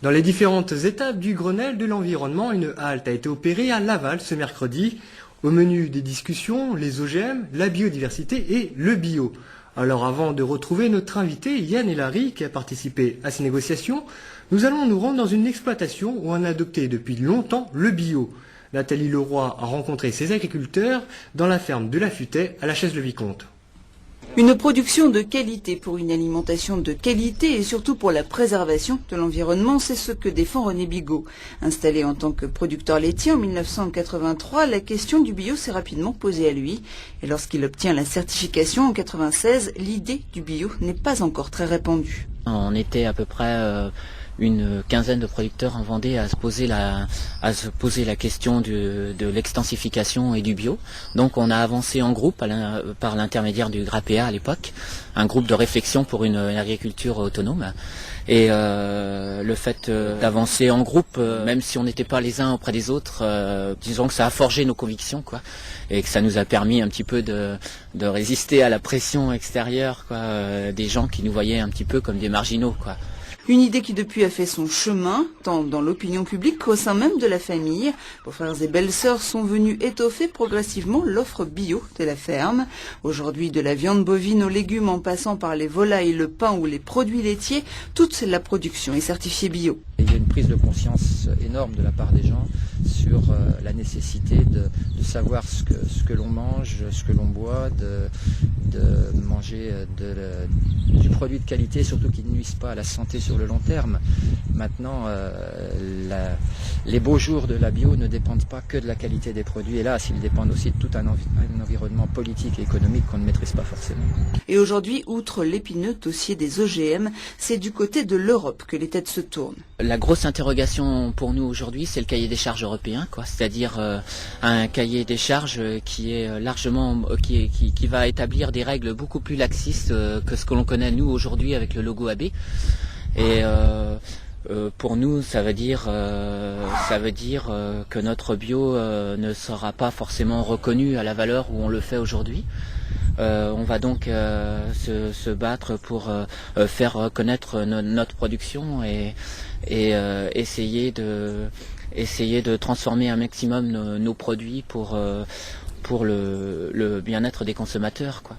Dans les différentes étapes du Grenelle de l'environnement, une halte a été opérée à Laval ce mercredi. Au menu des discussions, les OGM, la biodiversité et le bio. Alors avant de retrouver notre invité Yann Elary qui a participé à ces négociations, nous allons nous rendre dans une exploitation où on a adopté depuis longtemps le bio. Nathalie Leroy a rencontré ses agriculteurs dans la ferme de la Futaie à la Chaise-le-Vicomte. Une production de qualité pour une alimentation de qualité et surtout pour la préservation de l'environnement, c'est ce que défend René Bigot. Installé en tant que producteur laitier en 1983, la question du bio s'est rapidement posée à lui. Et lorsqu'il obtient la certification en 1996, l'idée du bio n'est pas encore très répandue. On était à peu près une quinzaine de producteurs en Vendée à se poser la question de l'extensification et du bio. Donc on a avancé en groupe par l'intermédiaire du GRAPEA à l'époque, un groupe de réflexion pour une agriculture autonome. Et le fait d'avancer en groupe, même si on n'était pas les uns auprès des autres, disons que ça a forgé nos convictions, quoi, et que ça nous a permis un petit peu de résister à la pression extérieure, quoi, des gens qui nous voyaient un petit peu comme des marginaux, quoi. Une idée qui depuis a fait son chemin, tant dans l'opinion publique qu'au sein même de la famille. Beaux-frères et belles-sœurs sont venus étoffer progressivement l'offre bio de la ferme. Aujourd'hui, de la viande bovine aux légumes en passant par les volailles, le pain ou les produits laitiers, toute la production est certifiée bio. Il y a une prise de conscience énorme de la part des gens sur la nécessité de savoir ce que l'on mange, ce que l'on boit, de manger du produit de qualité, surtout qui ne nuise pas à la santé sur le long terme. Maintenant, les beaux jours de la bio ne dépendent pas que de la qualité des produits, hélas, ils dépendent aussi de tout un environnement politique et économique qu'on ne maîtrise pas forcément. Et aujourd'hui, outre l'épineux dossier des OGM, c'est du côté de l'Europe que les têtes se tournent. La grosse interrogation pour nous aujourd'hui, c'est le cahier des charges européen, quoi. C'est-à-dire un cahier des charges qui est largement, qui va établir des règles beaucoup plus laxistes que ce que l'on connaît nous aujourd'hui avec le logo AB. Et pour nous, ça veut dire que notre bio ne sera pas forcément reconnu à la valeur où on le fait aujourd'hui. On va donc se battre pour faire reconnaître notre production et essayer de transformer un maximum nos produits pour le bien-être des consommateurs, quoi.